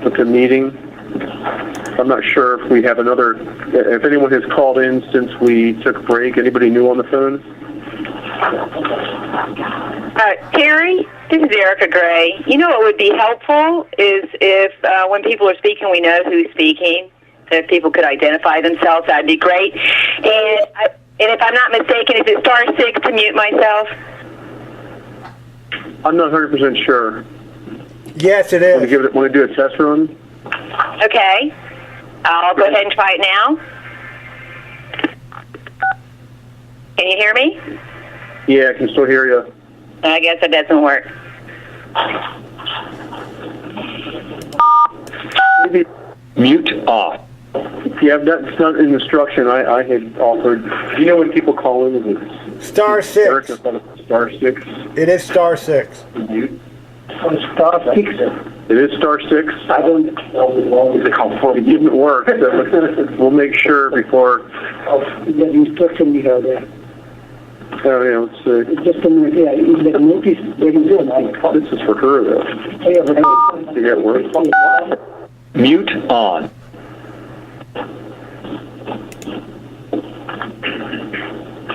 with the meeting. I'm not sure if we have if anyone has called in since we took a break. Anybody new on the phone? Terry, this is Erica Gray. You know what would be helpful is if when people are speaking, we know who's speaking. So if people could identify themselves, that'd be great. And if I'm not mistaken, is it *6 to mute myself? I'm not 100% sure. Yes, it is. Want to do a test run? Okay. I'll go ahead and try it now. Can you hear me? Yeah, I can still hear you. I guess it doesn't work. Maybe Mute off. Yeah, that's not an instruction I had offered. Do you know when people call in? Is it *6. Erica thought it was *6. It is *6. Mute. *6. It is *6. I don't know. It didn't work, so we'll make sure before. The instruction we have there. Oh, yeah, let's see. Just a minute, yeah. If the notice, they can do it. This is for her, though. Yeah, but You got work? Mute on.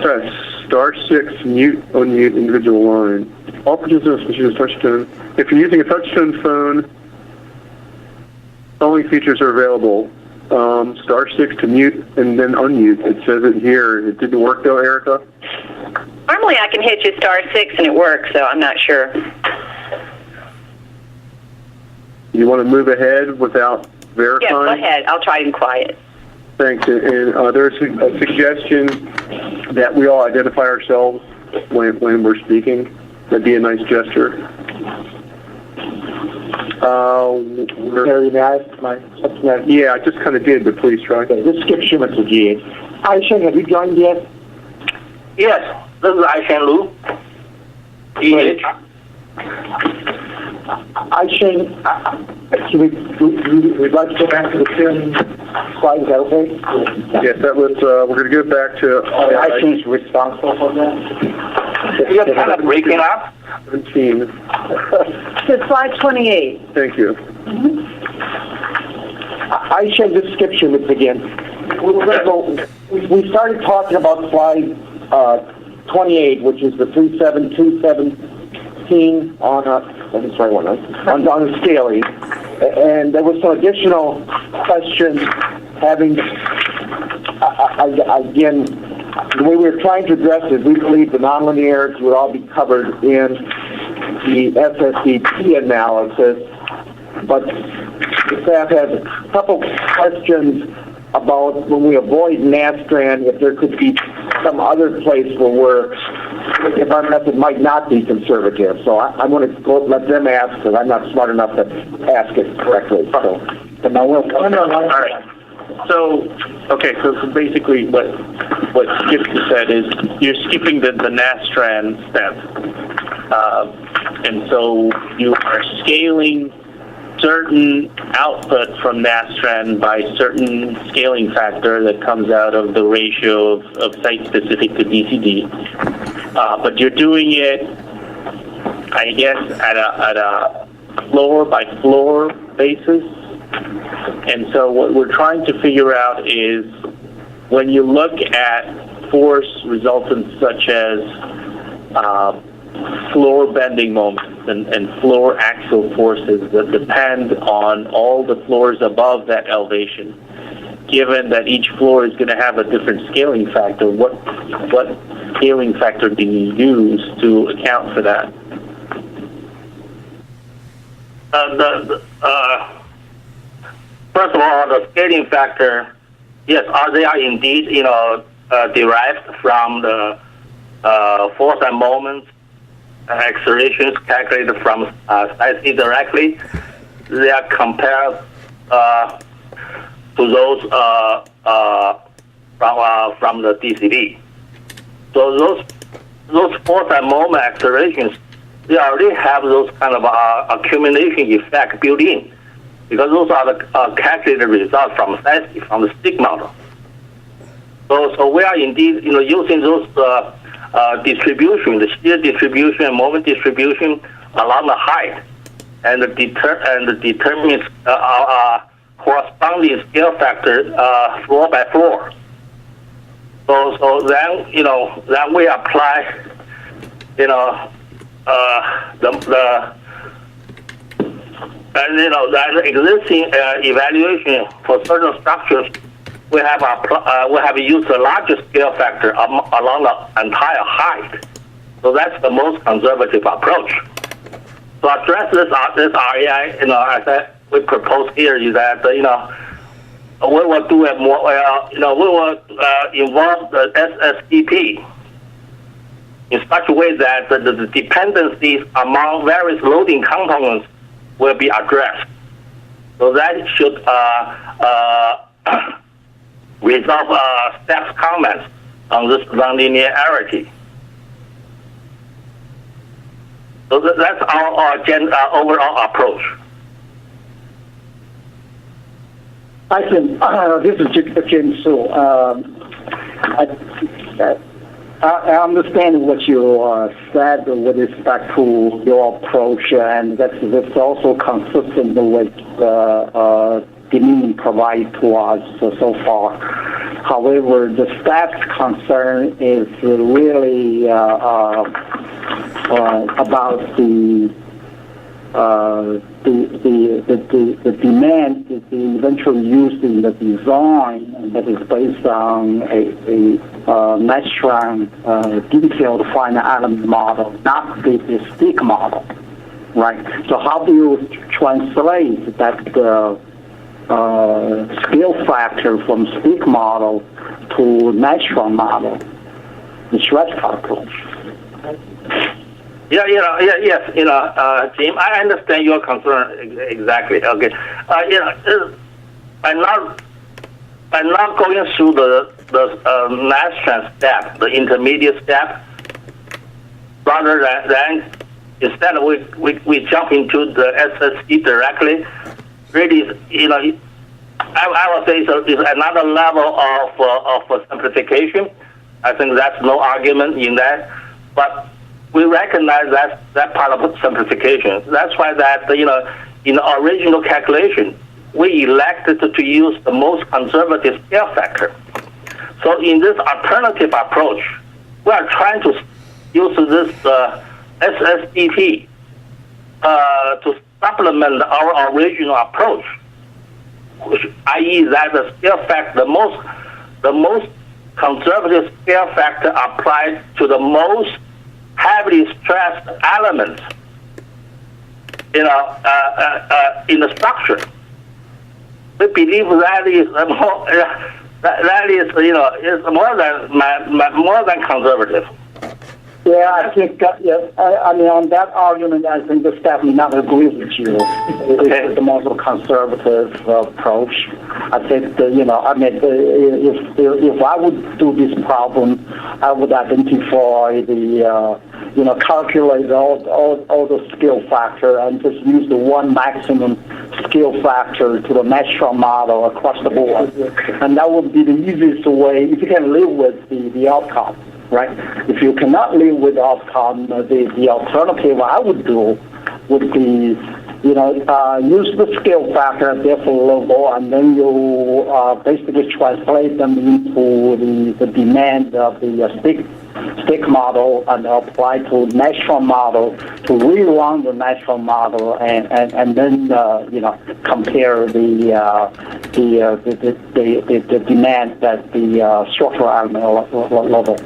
Press *6, mute, unmute individual line. All participants must use a touchtone. If you're using a touchtone phone, following features are available. *6 to mute and then unmute. It says it here. It didn't work though, Erica? Normally I can hit you *6 and it works, so I'm not sure. You want to move ahead without verifying? Yeah, go ahead. I'll try it in quiet. Thanks. And there's a suggestion that we all identify ourselves when we're speaking. That'd be a nice gesture. Very nice. Yeah, I just kind of did, but please try. This skip Schmidt to GH. Aishan, have you joined yet? Yes, this is Aishan Lu. GH. Aishan, we'd like to go back to the film slide. Is that okay? Yes, that was. We're going to go back to. Aishan's responsible for that. You're kind of breaking up. 17. To slide 28. Thank you. Aishan, this skip Schmidt again. We started talking about slide 28, which is the 37217 on that's the right one, right? On the scaling. And there was some additional questions having, again, the way we were trying to address it, we believe the nonlinearities would all be covered in the SSDP analysis, but the staff has a couple questions about when we avoid Nastran, if there could be some other place where if our method might not be conservative. So I'm going to let them ask because I'm not smart enough to ask it correctly. So, but now we'll come. All right. So basically what Skip said is you're skipping the Nastran step. And so you are scaling certain output from Nastran by certain scaling factor that comes out of the ratio of site-specific to DCD. But you're doing it, I guess, at a floor-by-floor basis. And so what we're trying to figure out is when you look at force resultants such as floor bending moments and floor axial forces that depend on all the floors above that elevation, given that each floor is going to have a different scaling factor, what scaling factor do you use to account for that? First of all, the scaling factor, yes, they are indeed, derived from the force and moments accelerations calculated from IC directly. They are compared to those from the DCD. So those force and moment accelerations, they already have those kind of accumulation effect built in, because those are the calculated results from the stick model. So we are indeed using those distribution, the shear distribution and moment distribution along the height and determine corresponding scale factor floor by floor. So then then we apply the existing evaluation for certain structures. We have used a larger scale factor along the entire height. So that's the most conservative approach. To address this REI, as we propose here is that we will do it more. We will involve the SSDP in such a way that the dependencies among various loading components will be addressed. So that should resolve Steph's comments on this nonlinearity. So that's our overall approach. I think this is James Su. I understand what you said with respect to your approach, and that's also consistent with the meaning provided to us so far. However, the staff's concern is really about the demand, the eventual use in the design that is based on a Nastran detailed finite element model, not the stick model, right? So how do you translate that scale factor from stick model to Nastran model, the Schwarzkopf approach? Yes, Jim, I understand your concern exactly. Okay, I'm not going through the Nastran step, the intermediate step. Rather than instead we jump into the SSD directly. Really, I would say it's another level of simplification. I think that's no argument in that, but we recognize that part of simplification. That's why that in the original calculation, we elected to use the most conservative scale factor. So in this alternative approach, we are trying to use this SSDP to supplement our original approach, i.e. that the scale factor, the most conservative scale factor applied to the most heavily stressed elements, in the structure. We believe that is more than conservative. Yeah, I think I mean on that argument, I think the staff may not agree with you. It's the most conservative approach. I think if I would do this problem, I would identify the calculate all the scale factor and just use the one maximum scale factor to the Nastran model across the board, and that would be the easiest way if you can live with the outcome. Right? If you cannot live with the outcome, the alternative I would do would be, use the scale factor at their level, and then you basically translate them into the demand of the stick model and apply to Nastran model to rerun the Nastran model, and then compare the demand at the structural element level.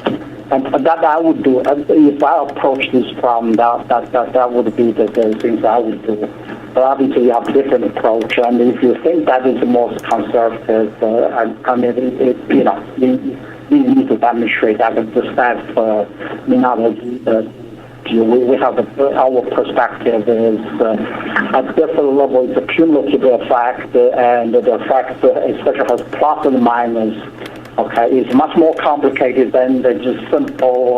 And that I would do. If I approach this problem, that would be the things I would do. But obviously, you have a different approach, and if you think that is the most conservative, you need to demonstrate that the staff may not agree. We have our perspective is at different level. It's a cumulative effect, and the effect, especially has plus and minus. Okay, it's much more complicated than the just simple,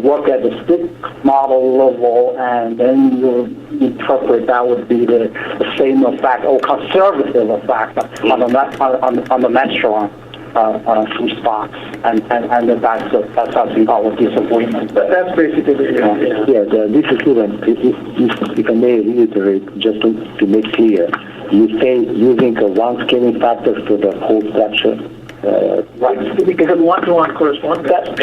work at the stick model level, and then you interpret that would be the same effect or conservative effect on the Nastran. response, and that's I think our disagreement. That's basically, This is even, if I may reiterate, just to make clear, you say using a one scaling factor for the whole structure. right, because one-to-one correspondence. That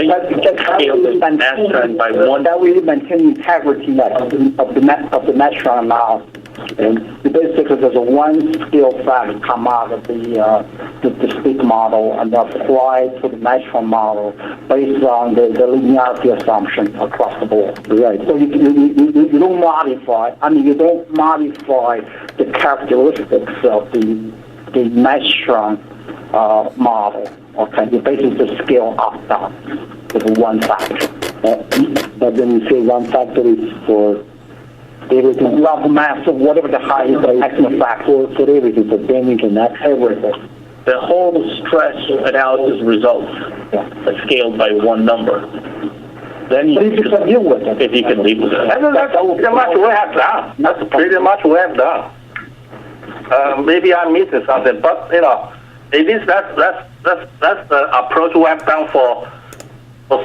by one. that will maintain integrity of the Metron analysis. And basically, there's a one scale factor come out of the stick model and applied to the Metron model based on the linearity assumption across the board. Right. So you don't modify. I mean, you don't modify the characteristics of the Metron model. Okay, you basically just scale up down with one factor. But when you say one factor is for everything, Level mass of whatever the highest maximum factor for everything, for bending and everything. The whole stress analysis results are scaled by one number. Then But you can deal with it. if you can live with it. That's pretty much we have done. That's pretty much we have done. Maybe I'm missing something, but it is that's the approach we have done for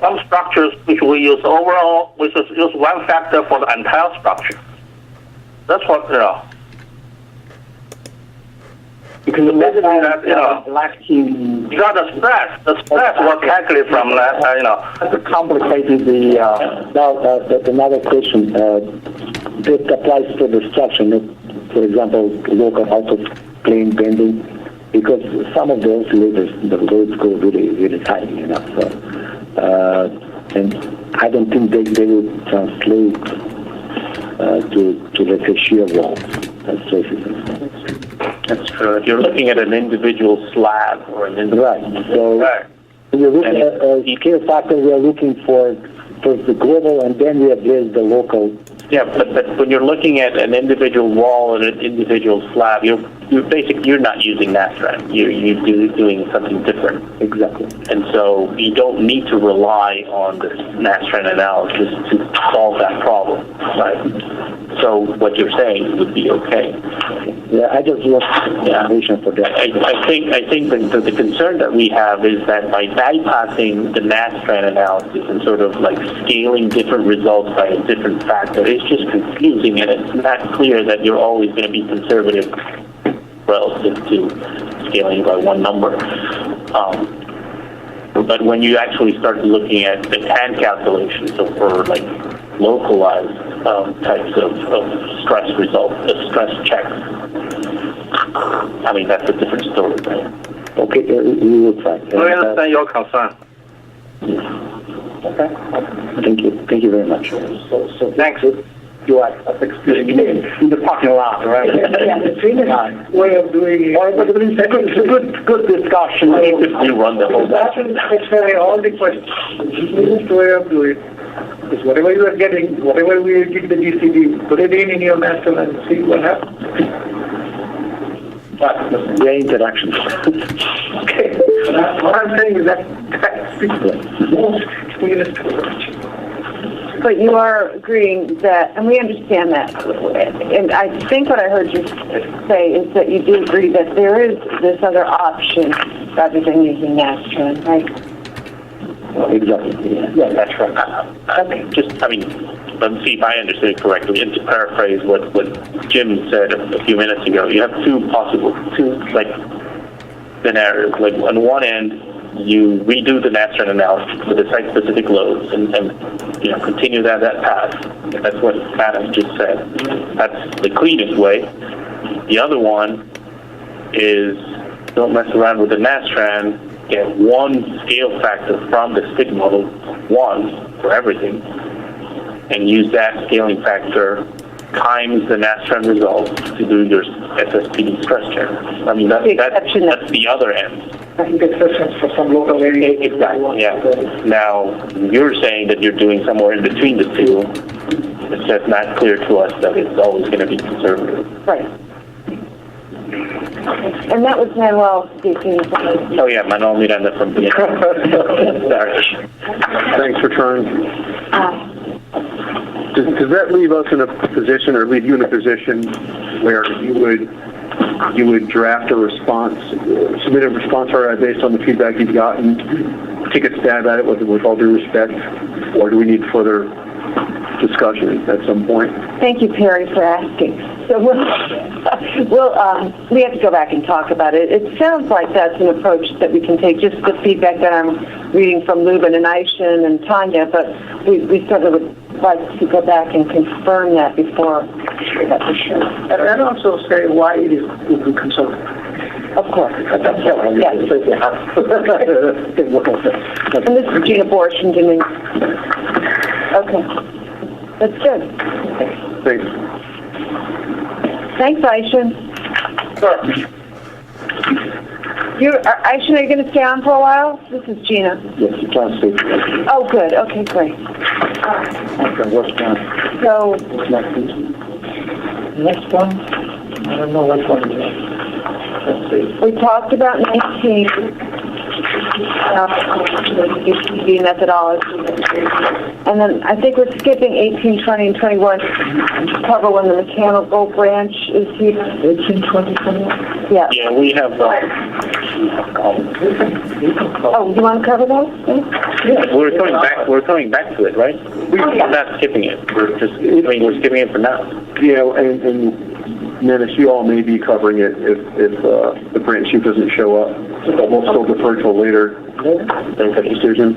some structures which we use overall. We just use one factor for the entire structure. That's what Because basically that lacking because the stress was calculated from that. that's complicated the another question. This applies to the structure, not, for example, local out-of-plane bending, because some of the oscillators, the loads go really, really high, and I don't think they will translate to let's say shear walls. That's true. If you're looking at an individual slab or an individual... Right. So when you're looking at a scale factor, we are looking for first the global, and then we address the local. Yeah, but when you're looking at an individual wall and an individual slab, you're not using NASRAN. You're doing something different. Exactly. And so you don't need to rely on the NASRAN analysis to solve that problem, right? So what you're saying would be okay. Yeah, I just want information for that. I think the concern that we have is that by bypassing the NASRAN analysis and sort of like scaling different results by a different factor, it's just confusing, and it's not clear that you're always going to be conservative relative to scaling by one number. But when you actually start looking at the hand calculations, so for like localized types of stress results, stress checks, I mean, that's a different story, right? Okay, we will try. We understand your concern. okay. Thank you very much. So Thanks. you are in the parking lot, right? Yeah, the cleanest way of doing it. It's good discussion. You run the whole That's all the questions. The cleanest way of doing it is whatever you are getting, whatever we give the GCD, put it in your master and see what happens. Their interactions. Okay. What I'm saying is that's the most cleanest approach. But you are agreeing that, and we understand that, and I think what I heard you say is that you do agree that there is this other option rather than using NASTRAN, right? Exactly. Yeah, that's right. Let's see if I understood it correctly. And to paraphrase what Jim said a few minutes ago, you have two scenarios. Like on one end, you redo the NASTRAN analysis for the site-specific loads and continue that path. That's what Adam just said. That's the cleanest way. The other one is don't mess around with the NASTRAN. Get one scale factor from the stick model, one for everything, and use that scaling factor times the NASTRAN results to do your SSPD stress check. I mean, that's the other end. I think exceptions for some local areas. Exactly, yeah. Now, you're saying that you're doing somewhere in between the two. It's just not clear to us that it's always going to be conservative. Right. And that was Manuel speaking. Oh, yeah, Manuel Miranda from the Sorry. Thanks for trying. Does that leave us in a position, or leave you in a position where you would you would draft a response, submit a response based on the feedback you've gotten, take a stab at it with all due respect, or do we need further discussion at some point? Thank you, Perry, for asking. So we have to go back and talk about it. It sounds like that's an approach that we can take, just the feedback that I'm reading from Lubin and Aishan and Tanya, but we certainly would like to go back and confirm that before that for sure. And also say why it is Google consultant. Of course. Yes. And this is Gina Borsch from Dominion. Okay. That's good. Thanks. Thanks, Aishan. Aishan, are you going to stay on for a while? This is Gina. Yes, you can see. Oh, good. Okay, great. Okay, what's next? So, What's next, please? Next one, I don't know which one it is. Let's see. we talked about 19, the methodology. And then I think we're skipping 18, 20, and 21 to cover when the mechanical branch is here. 18, 20, 21? Yeah. Yeah, we have, Oh, you want to cover that? we're coming back to it, right? We're not skipping it. We're skipping it for now. Yeah, and Dennis, you all may be covering it if the branch chief doesn't show up. We'll still defer till later. Make that decision.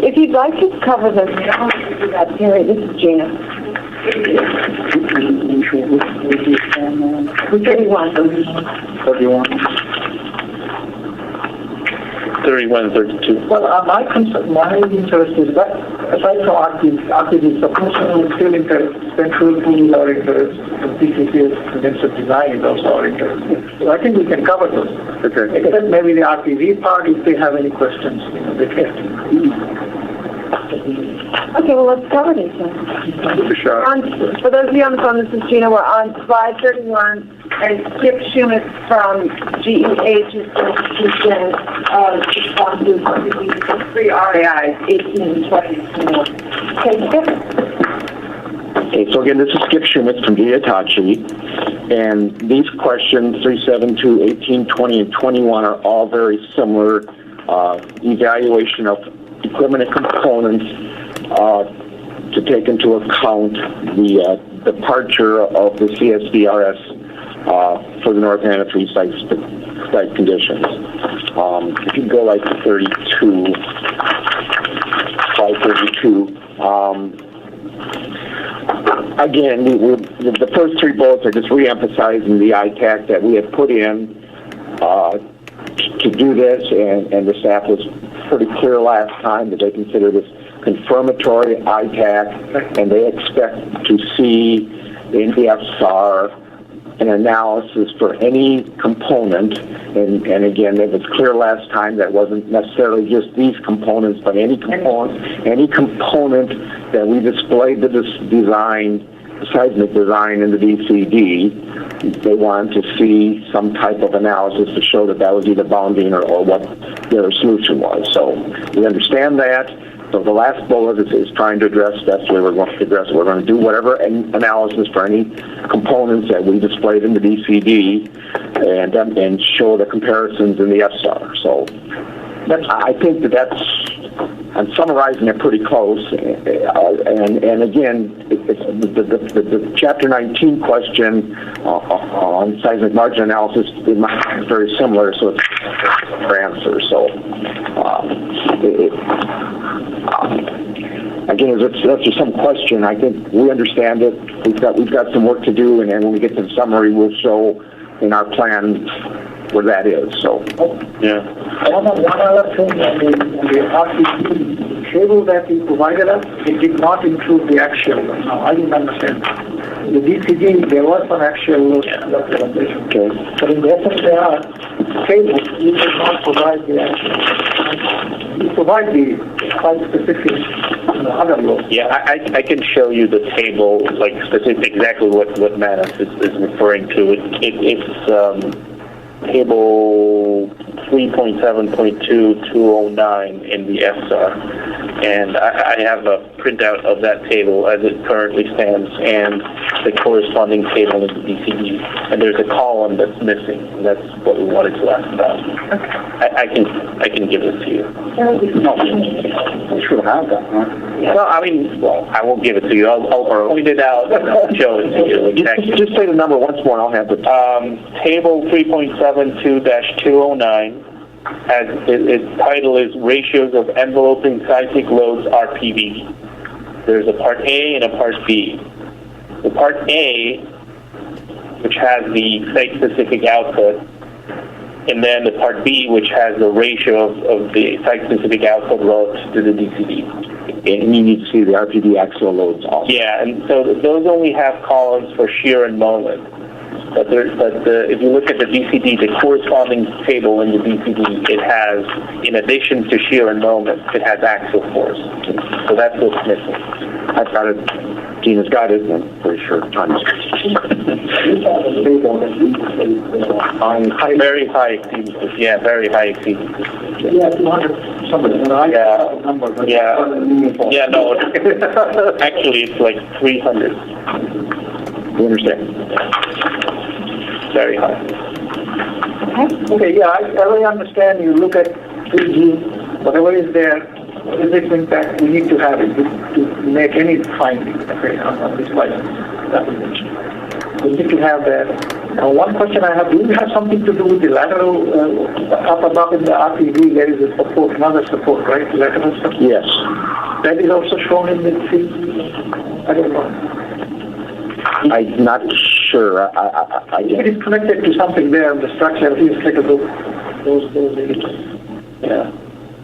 If you'd like to cover this, that period, this is Gina. 31. 31 and 32. Well, my interest is that, aside from RTD, supporting still interest, central pools are interest, and PCCS condensed design is also our interest. So I think we can cover those. Okay. Except maybe the RTV part, if they have any questions, they can. Okay, well, let's cover these then. Give it a shot. For those of you on the phone, this is Gina. We're on slide 31, and Skip Schumett from GEH's institution responses to 3 RAIs, 18 and 20. Okay, Skip. Okay, so again, this is Skip Schumett from Hitachi, and these questions, 372, 18, 20, and 21, are all very similar. Evaluation of equipment and components to take into account the departure of the CSDRS for the North Anna 3 site conditions. If you go like to 32, slide 32, again, the first 3 bullets are just re-emphasizing the ITAC that we had put in to do this, and the staff was pretty clear last time that they consider this confirmatory ITAC, and they expect to see in the FSAR an analysis for any component, and again, it was clear last time that wasn't necessarily just these components, but any component that we displayed the design, seismic design in the DCD, they wanted to see some type of analysis to show that was either bounding or what the other solution was. So we understand that. So the last bullet is trying to address, that's the way we're going to address it. We're going to do whatever analysis for any components that we displayed in the DCD and show the comparisons in the FSAR. So I think that's, I'm summarizing it pretty close, and again, the Chapter 19 question on seismic margin analysis is very similar, so it's our answer. So again, that's just some question. I think we understand it. We've got some work to do, and when we get to the summary, we'll show in our plan where that is. So yeah. One other thing, the RTD table that you provided us, it did not include the actual. Now, I didn't understand. The DCD, there was some actual representation. Okay. But in the SFAR table, you did not provide the actual. You provide the site-specific other laws. Yeah, I can show you the table, like specific, exactly what Manus is referring to. It's table 3.7.2 209 in the FSAR, and I have a printout of that table as it currently stands and the corresponding table in the DCD. And there's a column that's missing. And that's what we wanted to ask about. I can give it to you. No, I should have that, huh? Well, I mean, I won't give it to you. I'll point it out and I'll show it to you. Exactly. Just say the number once more, and I'll have the... Table 3.72-209, as its title is Ratios of Enveloping Seismic Loads RPV. There's a Part A and a Part B. The Part A, which has the site-specific output, and then the Part B, which has the ratio of the site-specific output relative to the DCD. And you need to see the RPD axial loads also. Yeah, and so those only have columns for shear and moment. But if you look at the DCD, the corresponding table in the DCD, it has, in addition to shear and moment, it has axial force. So that's what's missing. I've got it. Gina's got it, and I'm pretty sure Tanya's got it. Very high exceedances. Yeah, very high exceedances. Yeah, 200 something. Yeah, no. Actually, it's like 300. We understand. Very high. Okay, yeah, I really understand. You look at 3G, whatever is there, physics impact, we need to have it to make any finding, okay, on this license. We need to have that. Now, one question I have, do you have something to do with the lateral, up above in the RPV, there is a support, another support, right, lateral support? Yes. That is also shown in the 3G? I don't know. I'm not sure. I It is connected to something there in the structure. It's like those Yeah.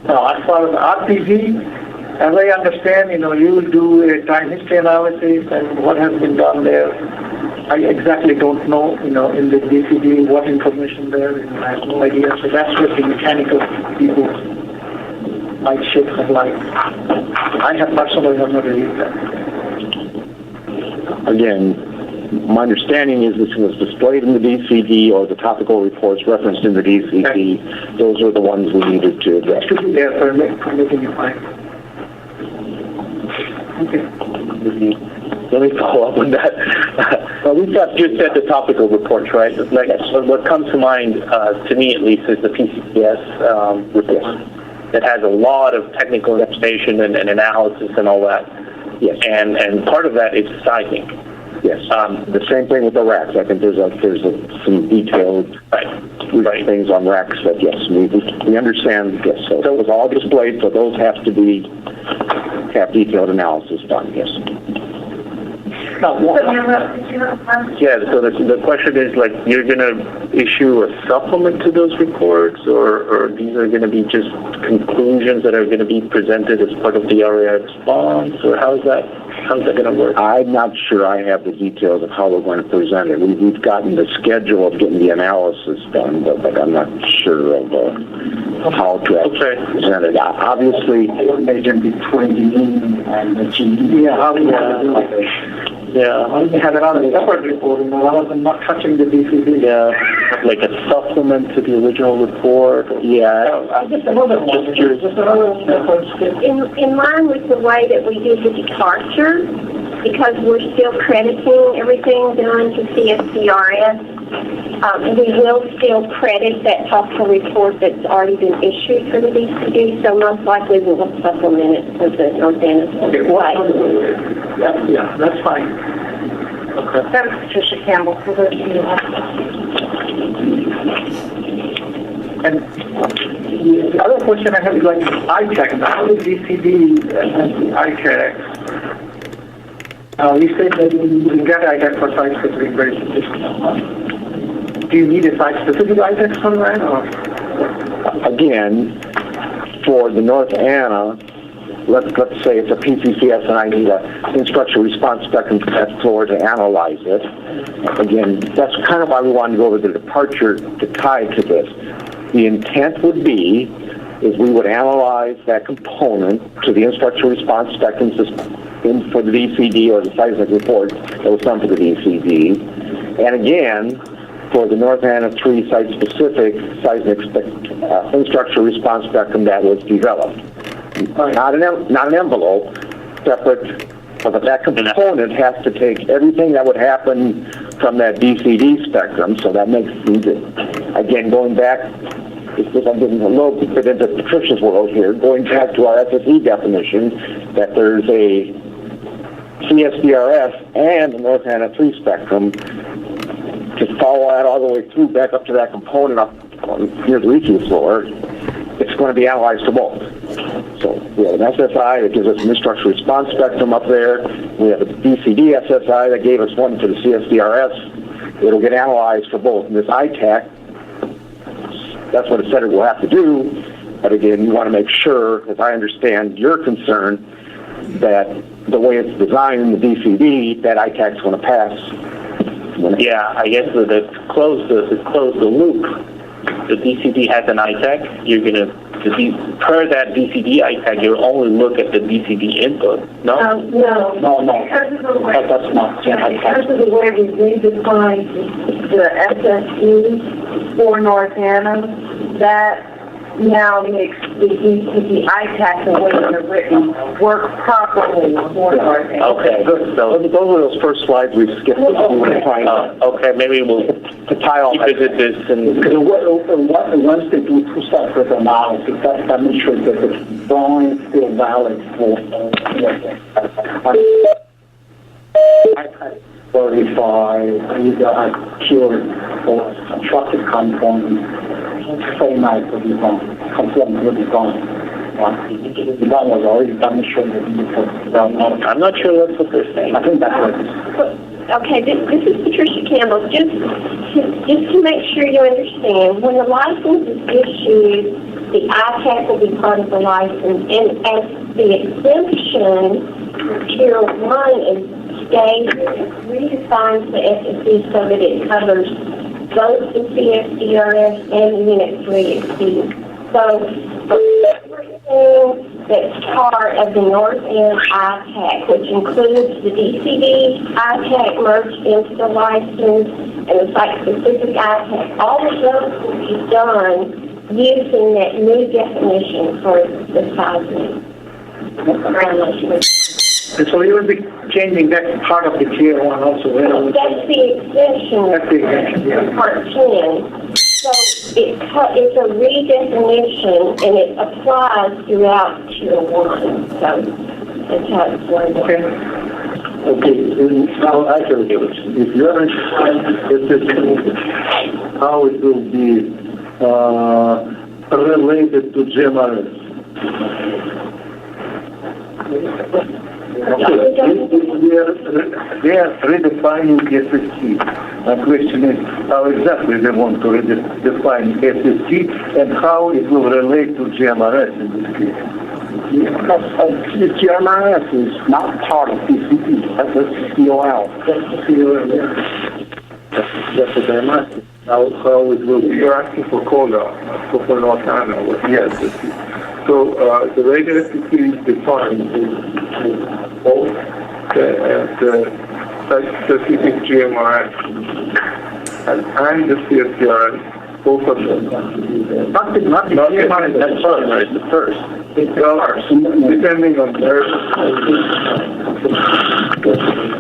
Now, as far as RPV, as I understand, you will do a time history analysis and what has been done there. I exactly don't know, in the DCD, what information there is. I have no idea. So that's what the mechanical people might shed some light. I have personally have not reviewed that. Again, my understanding is this was displayed in the DCD or the topical reports referenced in the DCD. Okay. Those are the ones we needed to address. Should be there for making it fine. Okay. Let me follow up on that. Well, we've got just said the topical reports, right? Like, what comes to mind, to me at least, is the PCPS report. It has a lot of technical information and analysis and all that. Yes. And part of that is seismic. Yes. The same thing with the racks. I think there's some detailed things on racks that, yes, we understand. Yes. So it was all displayed, so those have detailed analysis done, yes. Yeah, so the question is, like, you're going to issue a supplement to those reports, or these are going to be just conclusions that are going to be presented as part of the RAI response, or how's that going to work? I'm not sure I have the details of how we're going to present it. We've gotten the schedule of getting the analysis done, but I'm not sure of how to actually present it. Obviously, Imagine between the mean and the GE. Yeah, how we have another separate report, rather than not touching the DCD. Yeah, like a supplement to the original report. Yeah. Just another one. Just another reference. In line with the way that we did the departure, because we're still crediting everything done to CSCRS, we will still credit that topical report that's already been issued for the DCD, so most likely we will supplement it with the North Anna. Okay, yeah, that's fine. Okay. That was Patricia Campbell for those of you who have. And the other question I have is like ITEC. Now the DCD and the ITEC. You said that you get ITEC for site-specific verification. Do you need a site-specific ITEC for that? Or? Again, for the North Anna, let's say it's a PCCS and I need an instruction response spectrum test floor to analyze it. Again, that's kind of why we wanted to go over the departure to tie to this. The intent would be is we would analyze that component to the instruction response spectrum system for the DCD or the seismic report that was done for the DCD. And again, for the North Anna 3 site-specific seismic instruction response spectrum that was developed. Not an envelope, separate, but that component has to take everything that would happen from that DCD spectrum, so that makes, again, going back, I'm getting a little bit into Patricia's world here, going back to our SSE definition, that there's a CSDRS and the North Anna 3 spectrum, to follow that all the way through, back up to that component up near the reaching floor, it's going to be analyzed for both. So we have an SSI that gives us an instruction response spectrum up there. We have a DCD SSI that gave us one for the CSDRS. It'll get analyzed for both. And this ITAC, that's what it said it will have to do. But again, you want to make sure, as I understand your concern, that the way it's designed in the DCD, that ITAC is going to pass. Yeah, I guess that to close the loop, the DCD has an ITAC. You're going to, per that DCD ITAC, you only look at the DCD input. No? No. Because of the way, that's not. because of the way we redefine the SSE for North Anna, that now makes the DCD ITAC the way they're written work properly for North Anna. Okay, good. So those are those first slides we skipped. Okay, maybe we'll revisit this. And once they do two separate analysis, that makes sure that the drawing is still valid for verify either a cured or constructed component. Same as the design, conform to the design. The design was already demonstrated. I'm not sure that's what they're saying. I think that's what it is. Okay, this is Patricia Campbell. Just to make sure you understand, when the license is issued, the ITAC will be part of the license, and as the exemption for Tier 1 is stated, it redefines the SSE so that it covers both the CSDRS and the Unit 3 exceed. So everything that's part of the North End ITAC, which includes the DCD ITAC merged into the license and the site-specific ITAC, all of those will be done using that new definition for the sizing around those. And so you will be changing that part of the Tier 1 also. That's the exemption. That's the exemption, yeah. Part 10. So it's a redefinition and it applies throughout Tier 1. So that's how it's worded. Okay, now actually, if you are interested, how it will be related to GMRS? They are redefining SSC. My question is how exactly they want to redefine SSC and how it will relate to GMRS in this case. Because GMRS is not part of DCD. That's a COL. That's the COL, yeah. That's what I'm asking. How it will be. You're asking for COLA, for North Anna. Yes. So the way the SSC is defined is both the site-specific GMRS and the CSDRS, both of them. Not the GMRS, that's first. It's the first. Depending on their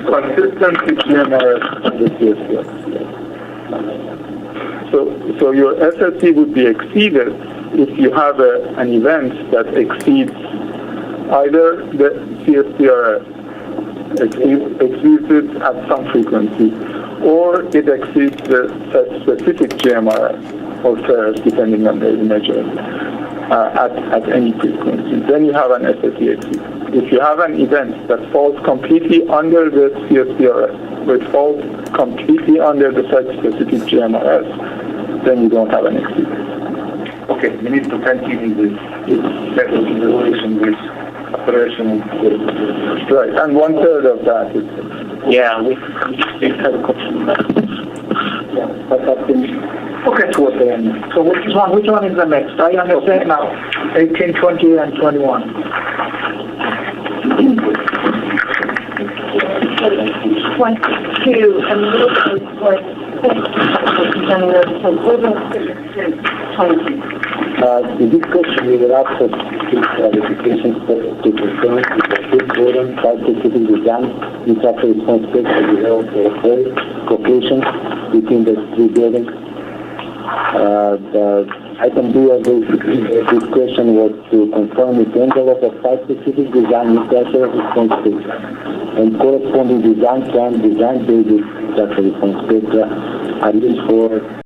consistent with GMRS and the CSDRS. So your SSC would be exceeded if you have an event that exceeds either the CSDRS, exceeds it at some frequency, or it exceeds the specific GMRS or FAIRS, depending on the measurement, at any frequency. Then you have an SSE exceed. If you have an event that falls completely under the CSDRS, or it falls completely under the site-specific GMRS, then you don't have an exceed. Okay, we need to continue this better relation with operation. Right, and 1/3 of that is... Yeah, we have a question. Yeah, but that's okay towards the end. So which one is the next? I understand now. 18, 20, and 21. 22, and this is what, and 20. In this question, we will ask for clarifications to confirm if the food program site-specific design is actually responsible for the health of all locations within the three buildings. Item B of this question was to confirm if the envelope of site-specific design is actually responsible and corresponding design plan, design basis is actually responsible are used for